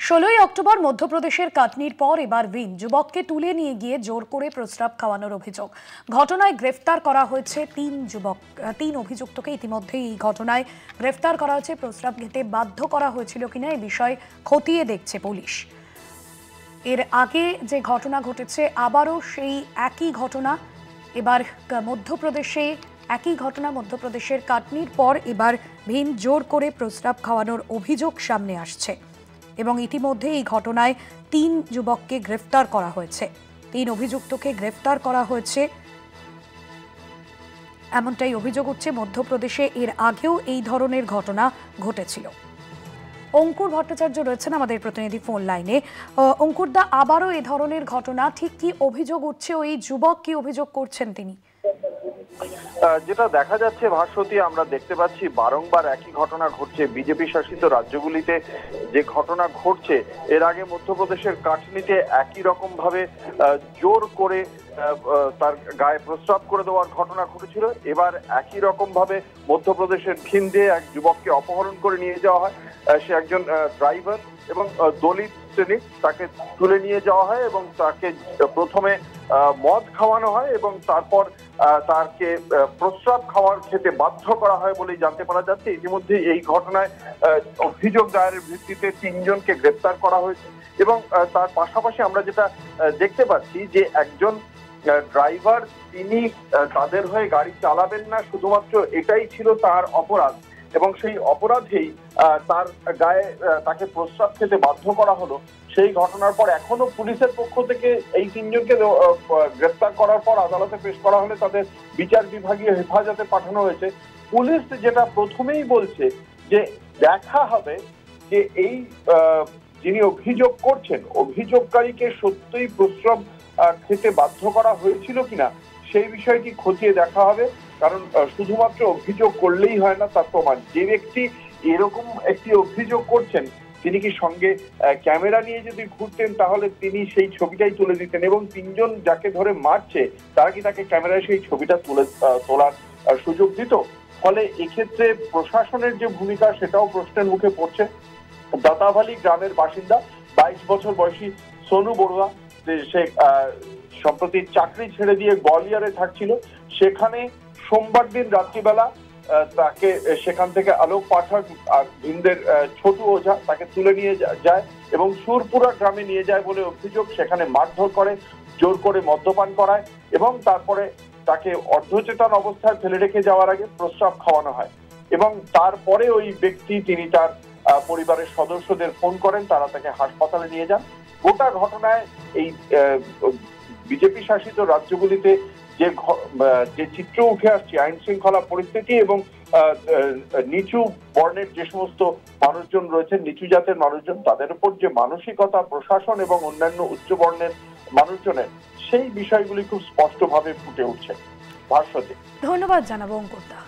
16ই October মধ্যপ্রদেশের কাটনির পর এবার ভিন যুবককে তুলে নিয়ে গিয়ে জোর করে প্রস্রাব খাওয়ানোর অভিযোগ। ঘটনায় গ্রেফতার করা হয়েছে তিন অভিযুক্তকে। ইতিমধ্যে এই ঘটনায় গ্রেফতার করা হয়েছে। প্রস্রাব খেতে বাধ্য করা হয়েছিল কিনা এই বিষয়ে খতিয়ে দেখছে পুলিশ। এর আগে যে ঘটনা ঘটেছে আবারও সেই একই ঘটনা। এবার মধ্যপ্রদেশের কাটনির পর এবার ভিন জোর করে প্রস্রাব খাওয়ানোর অভিযোগ সামনে আসছে এবং ইতিমধ্যে এই ঘটনায় 3 যুবককে গ্রেফতার করা হয়েছে। 3 অভিযুক্তকে গ্রেফতার করা হয়েছে এমনটাই অভিযোগ উঠছে। মধ্যপ্রদেশে এর আগেও এই ধরনের ঘটনা ঘটেছিল। অঙ্কুর ভট্টাচার্য রয়েছেন আমাদের প্রতিনিধি ফোন লাইনে। অঙ্কুর দা, আবারও এই ধরনের ঘটনা, ঠিক কি অভিযোগ উঠছে? ওই যুবক কি অভিযোগ করছেন তিনি? যেটা দেখা যাচ্ছে ভাস্বতী, আমরা দেখতে পাচ্ছি বারংবার একই ঘটনা ঘটছে বিজেপি শাসিত রাজ্যগুলিতে। যে ঘটনা ঘটছে, এর আগে মধ্যপ্রদেশের কাটনিতে একই রকম ভাবে জোর করে তার গায়ে প্রস্রাব করে দেওয়ার ঘটনা ঘটেছিল। এবার একই রকম ভাবে মধ্যপ্রদেশের ভিন্দে এক যুবককে অপহরণ করে নিয়ে যাওয়া হয়। সে একজন ড্রাইভার এবং দলিত শ্রেণীর। তাকে তুলে নিয়ে যাওয়া হয় এবং তাকে প্রথমে মদ খাওয়ানো হয় এবং তারপর তাকে প্রস্রাব খেতে বাধ্য করা হয় বলেই জানতে পারা যাচ্ছে। ইতিমধ্যে এই ঘটনায় অভিযোগ দায়েরের ভিত্তিতে 3 জনকে গ্রেপ্তার করা হয়েছে এবং তার পাশাপাশি আমরা যেটা দেখতে পাচ্ছি যে একজন ড্রাইভার, তিনি তাদের হয়ে গাড়ি চালাবেন না, শুধুমাত্র এটাই ছিল তার অপরাধ এবং সেই অপরাধেই তার গায়ে তাকে প্রস্রাব খেতে বাধ্য করা হলো। সেই ঘটনার পর এখনো পুলিশের পক্ষ থেকে এই 3 জনকে গ্রেফতার করার পর আদালতে পেশ করা হলে তাদের বিচার বিভাগীয় হেফাজতে পাঠানো হয়েছে। পুলিশ যেটা প্রথমেই বলছে যে দেখা হবে যে এই যিনি অভিযোগ করছেন, অভিযোগকারীকে সত্যিই প্রস্রাব খেতে বাধ্য করা হয়েছিল কিনা সেই বিষয়টি খতিয়ে দেখা হবে। কারণ শুধুমাত্র অভিযোগ করলেই হয় না, তার প্রমাণ। যে ব্যক্তি এরকম একটি অভিযোগ করছেন তিনি কি সঙ্গে ক্যামেরা নিয়ে যদি ঘুরতেন তাহলে তিনি সেই ছবিটাই তুলে দিতেন এবং 3 জন যাকে ধরে মারছে তারা কি তাকে ক্যামেরায় সেই ছবিটা তোলার সুযোগ দিত? ফলে এক্ষেত্রে প্রশাসনের যে ভূমিকা সেটাও প্রশ্নের মুখে পড়ছে। দাতাভালি গ্রামের বাসিন্দা 22 বছর বয়সী সোনু বড়ুয়া, সে সম্প্রতি চাকরি ছেড়ে দিয়ে গোয়ালিয়রে থাকছিল। সেখানে সোমবার দিন রাত্রিবেলা তাকে সেখান থেকে আলোক পাঠক আর ভিন্দের ছোট ওঝা তাকে তুলে নিয়ে যায় এবং সুরপুরা গ্রামে নিয়ে যায় বলে অভিযোগ। সেখানে মারধর করে, জোর করে মদ্যপান করায় এবং তারপরে তাকে অর্ধচেতন অবস্থায় ফেলে রেখে যাওয়ার আগে প্রস্রাব খাওয়ানো হয় এবং তারপরে ওই ব্যক্তি তিনি তার পরিবারের সদস্যদের ফোন করেন, তারা তাকে হাসপাতালে নিয়ে যান। গোটা ঘটনায় এই বিজেপি শাসিত রাজ্যগুলিতে যে চিত্র উঠে আসছে, আইন শৃঙ্খলা পরিস্থিতি এবং নিচু বর্ণের যে সমস্ত মানুষজন রয়েছেন, নিচু জাতের মানুষজন, তাদের উপর যে মানসিকতা প্রশাসন এবং অন্যান্য উচ্চ বর্ণের মানুষজনের, সেই বিষয়গুলি খুব স্পষ্টভাবে ফুটে উঠছে। ভাস্বতী, ধন্যবাদ জানাবো অঙ্কুর দা।